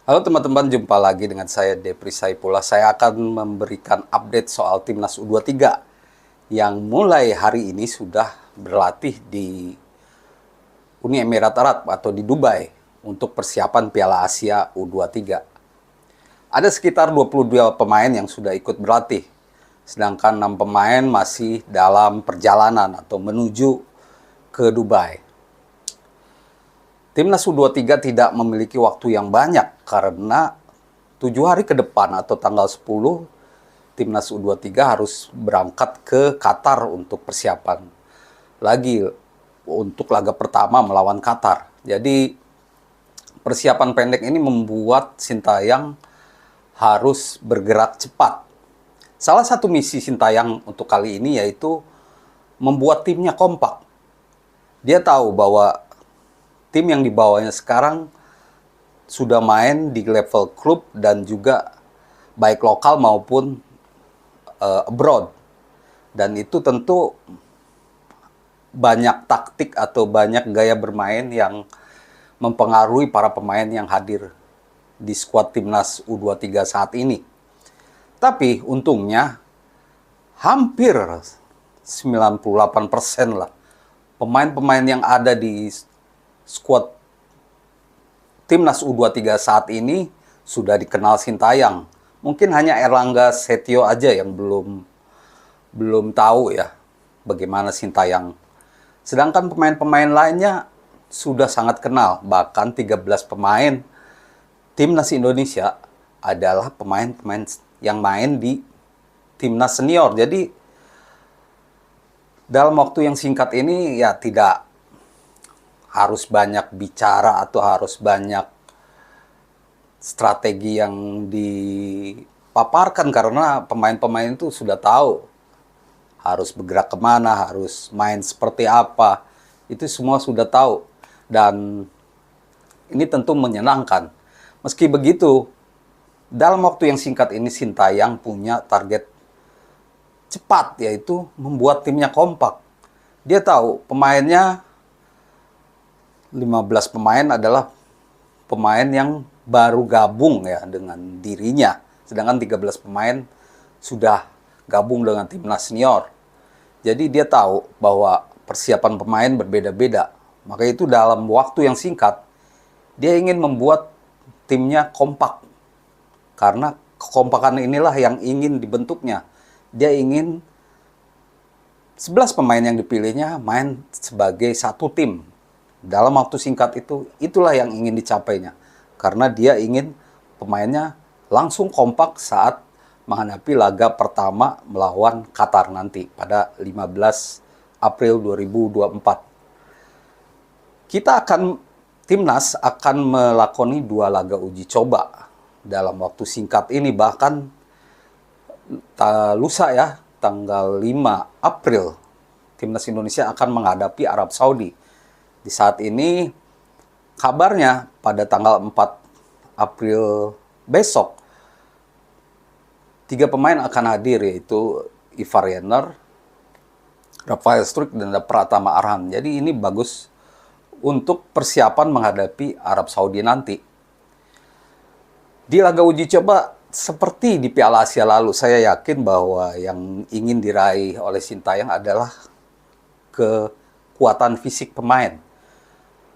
Halo teman-teman, jumpa lagi dengan saya Depri Saipullah. Saya akan memberikan update soal Timnas U23 yang mulai hari ini sudah berlatih di Uni Emirat Arab atau di Dubai untuk persiapan Piala Asia U23. Ada sekitar 22 pemain yang sudah ikut berlatih, sedangkan 6 pemain masih dalam perjalanan atau menuju ke Dubai. Timnas U23 tidak memiliki waktu yang banyak karena 7 hari ke depan atau tanggal 10, Timnas U23 harus berangkat ke Qatar untuk persiapan. Lagi untuk laga pertama melawan Qatar. Jadi persiapan pendek ini membuat Sintayong harus bergerak cepat. Salah satu misi Sintayong untuk kali ini yaitu membuat timnya kompak. Dia tahu bahwa tim yang dibawanya sekarang sudah main di level klub dan juga baik lokal maupun abroad. Dan itu tentu banyak taktik atau banyak gaya bermain yang mempengaruhi para pemain yang hadir di skuad Timnas U23 saat ini. Tapi untungnya hampir 98% lah pemain-pemain yang ada di skuad Timnas U23 saat ini sudah dikenal Sintayong. Mungkin hanya Erlangga Setio aja yang belum tahu ya bagaimana Sintayong. Sedangkan pemain-pemain lainnya sudah sangat kenal. Bahkan 13 pemain Timnas Indonesia adalah pemain-pemain yang main di Timnas senior. Jadi dalam waktu yang singkat ini ya tidak harus banyak bicara atau harus banyak strategi yang dipaparkan karena pemain-pemain itu sudah tahu harus bergerak kemana, harus main seperti apa. Itu semua sudah tahu. Dan ini tentu menyenangkan. Meski begitu, dalam waktu yang singkat ini Sintayong punya target cepat, yaitu membuat timnya kompak. Dia tahu pemainnya 15 pemain adalah pemain yang baru gabung ya dengan dirinya. Sedangkan 13 pemain sudah gabung dengan timnas senior. Jadi dia tahu bahwa persiapan pemain berbeda-beda. Maka itu dalam waktu yang singkat, dia ingin membuat timnya kompak. Karena kekompakan inilah yang ingin dibentuknya. Dia ingin 11 pemain yang dipilihnya main sebagai satu tim. Dalam waktu singkat itu, itulah yang ingin dicapainya. Karena dia ingin pemainnya langsung kompak saat menghadapi laga pertama melawan Qatar nanti pada 15 April 2024. Timnas akan melakoni 2 laga uji coba dalam waktu singkat ini. Bahkan lusa ya, tanggal 5 April, Timnas Indonesia akan menghadapi Arab Saudi. Di saat ini, kabarnya pada tanggal 4 April besok, 3 pemain akan hadir, yaitu Ivar Jenner, Rafael Struijk, dan Pratama Arhan. Jadi ini bagus untuk persiapan menghadapi Arab Saudi nanti. Di laga uji coba, seperti di Piala Asia lalu, saya yakin bahwa yang ingin diraih oleh Sintayong adalah kekuatan fisik pemain.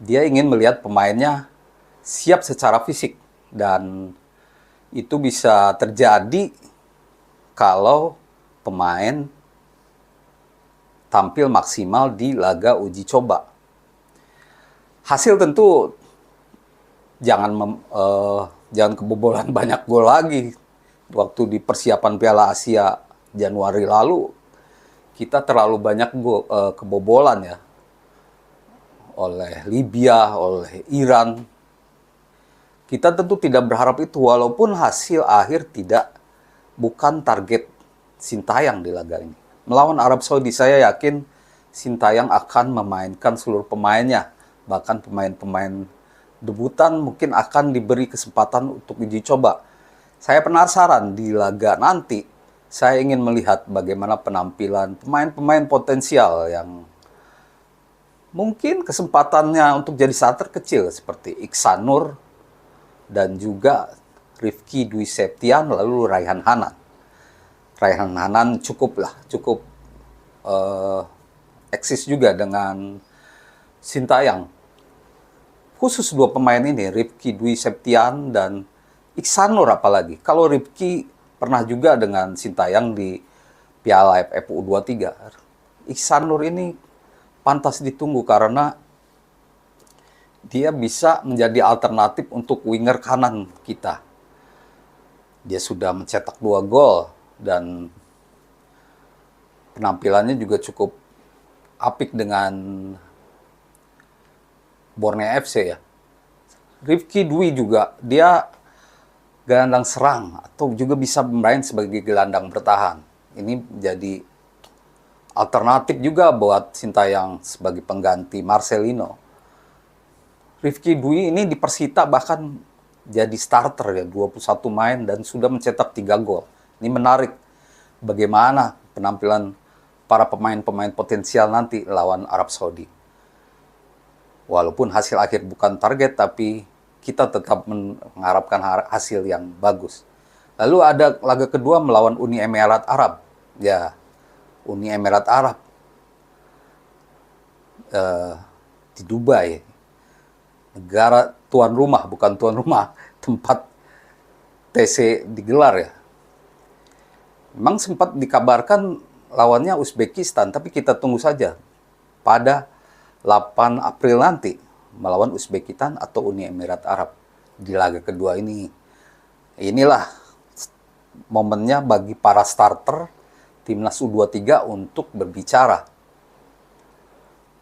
Dia ingin melihat pemainnya siap secara fisik. Dan itu bisa terjadi kalau pemain tampil maksimal di laga uji coba. Hasil tentu jangan kebobolan banyak gol lagi. Waktu di persiapan Piala Asia Januari lalu, kita terlalu banyak kebobolan ya. Oleh Libya, oleh Iran. Kita tentu tidak berharap itu, walaupun hasil akhir bukan target Sintayong di laga ini. Melawan Arab Saudi, saya yakin Sintayong akan memainkan seluruh pemainnya. Bahkan pemain-pemain debutan mungkin akan diberi kesempatan untuk uji coba. Saya penasaran di laga nanti, saya ingin melihat bagaimana penampilan pemain-pemain potensial yang mungkin kesempatannya untuk jadi starter kecil seperti Iksan Nur, dan juga Rifki Dwi Septian, lalu Raihan Hanan. Raihan Hanan cukup eksis juga dengan Sintayong. Khusus dua pemain ini, Rifki Dwi Septian dan Iksan Nur apalagi. Kalau Rifki pernah juga dengan Sintayong di Piala AFF U23. Iksan Nur ini pantas ditunggu karena dia bisa menjadi alternatif untuk winger kanan kita. Dia sudah mencetak 2 gol dan penampilannya juga cukup apik dengan Borneo FC ya. Rifki Dwi juga, dia gelandang serang atau juga bisa bermain sebagai gelandang bertahan. Ini jadi alternatif juga buat Sintayong sebagai pengganti Marcelino. Rifki Dwi ini di Persita bahkan jadi starter ya, 21 main dan sudah mencetak 3 gol. Ini menarik bagaimana penampilan para pemain-pemain potensial nanti lawan Arab Saudi. Walaupun hasil akhir bukan target, tapi kita tetap mengharapkan hasil yang bagus. Lalu ada laga kedua melawan Uni Emirat Arab. Ya, Uni Emirat Arab di Dubai. Negara tuan rumah, bukan tuan rumah, tempat TC digelar ya. Memang sempat dikabarkan lawannya Uzbekistan, tapi kita tunggu saja pada 8 April nanti melawan Uzbekistan atau Uni Emirat Arab di laga kedua ini. Inilah momennya bagi para starter Timnas U23 untuk berbicara.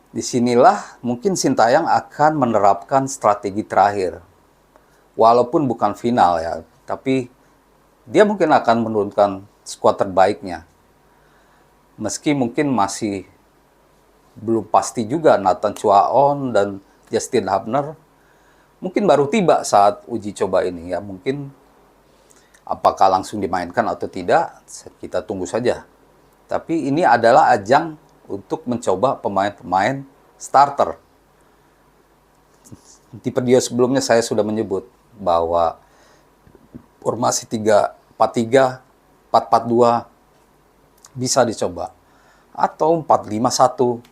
Disinilah mungkin Sintayong akan menerapkan strategi terakhir. Walaupun bukan final ya, tapi dia mungkin akan menurunkan skuad terbaiknya. Meski mungkin masih belum pasti juga Nathan Chuaon dan Justin Hubner mungkin baru tiba saat uji coba ini ya. Mungkin apakah langsung dimainkan atau tidak, kita tunggu saja. Tapi ini adalah ajang untuk mencoba pemain-pemain starter. Di video sebelumnya saya sudah menyebut bahwa formasi 3-4-3, 4-4-2 bisa dicoba. Atau 4-5-1.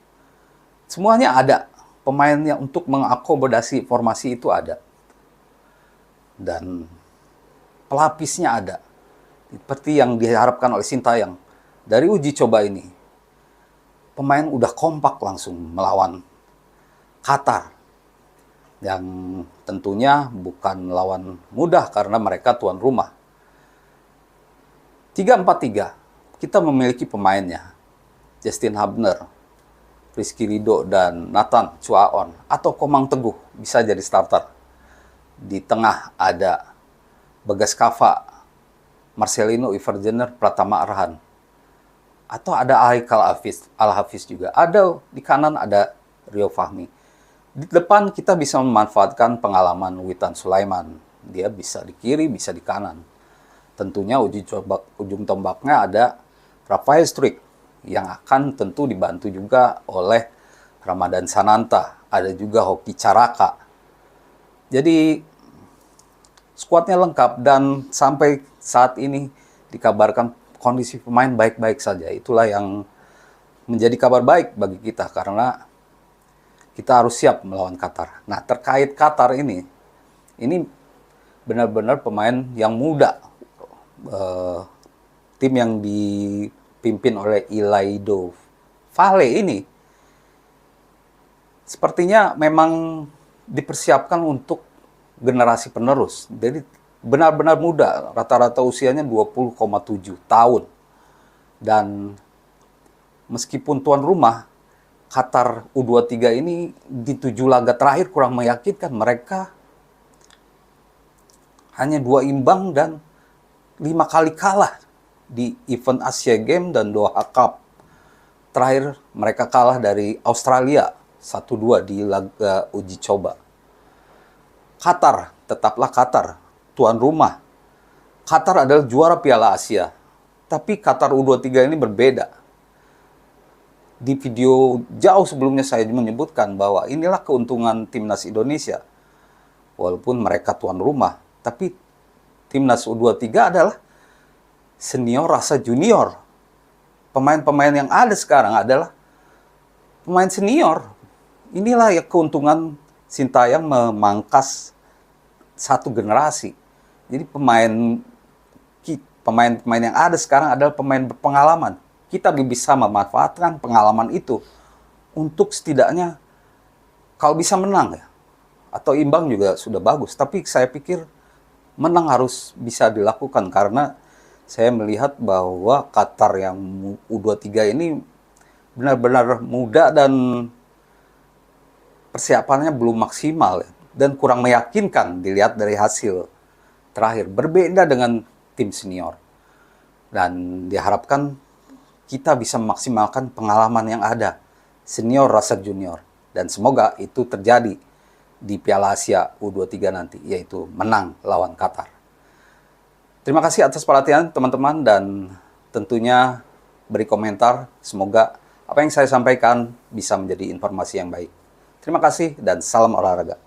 Semuanya ada. Pemainnya untuk mengakomodasi formasi itu ada. Dan pelapisnya ada. Seperti yang diharapkan oleh Sintayong. Dari uji coba ini, pemain udah kompak langsung melawan Qatar. Yang tentunya bukan lawan mudah karena mereka tuan rumah. 3-4-3, kita memiliki pemainnya. Justin Hubner, Rizky Ridho, dan Nathan Chuaon atau Komang Teguh bisa jadi starter. Di tengah ada Bagas Kava, Marcelino, Ivergener, Pratama Arhan. Atau ada Haikal Al-Hafiz juga. Ada di kanan ada Rio Fahmi. Di depan kita bisa memanfaatkan pengalaman Witan Sulaiman. Dia bisa di kiri, bisa di kanan. Tentunya ujung tombaknya ada Rafael Struijk yang akan tentu dibantu juga oleh Ramadan Sananta. Ada juga Hoki Caraka. Jadi skuadnya lengkap dan sampai saat ini dikabarkan kondisi pemain baik-baik saja. Itulah yang menjadi kabar baik bagi kita karena kita harus siap melawan Qatar. Nah, terkait Qatar ini benar-benar pemain yang muda. Tim yang dipimpin oleh Ilaido Vale ini sepertinya memang dipersiapkan untuk generasi penerus. Jadi benar-benar muda, rata-rata usianya 20,7 tahun. Dan meskipun tuan rumah, Qatar U23 ini di 7 laga terakhir kurang meyakinkan. Mereka hanya 2 imbang dan 5 kali kalah di event Asia Games dan Doha Cup. Terakhir mereka kalah dari Australia 1-2 di laga uji coba. Qatar, tetaplah Qatar, tuan rumah. Qatar adalah juara Piala Asia. Tapi Qatar U23 ini berbeda. Di video jauh sebelumnya saya menyebutkan bahwa inilah keuntungan timnas Indonesia. Walaupun mereka tuan rumah, Tapi timnas U23 adalah senior rasa junior. Pemain-pemain yang ada sekarang adalah pemain senior. Inilah ya keuntungan Sintayong memangkas satu generasi. Jadi pemain-pemain yang ada sekarang adalah pemain berpengalaman. Kita bisa memanfaatkan pengalaman itu untuk setidaknya kalau bisa menang ya. Atau imbang juga sudah bagus. Tapi saya pikir menang harus bisa dilakukan karena saya melihat bahwa Qatar yang U23 ini benar-benar muda dan persiapannya belum maksimal ya, dan kurang meyakinkan dilihat dari hasil terakhir. Berbeda dengan tim senior. Dan diharapkan kita bisa memaksimalkan pengalaman yang ada. Senior rasa junior. Dan semoga itu terjadi di Piala Asia U23 nanti, yaitu menang lawan Qatar. Terima kasih atas perhatian teman-teman dan tentunya beri komentar. Semoga apa yang saya sampaikan bisa menjadi informasi yang baik. Terima kasih dan salam olahraga.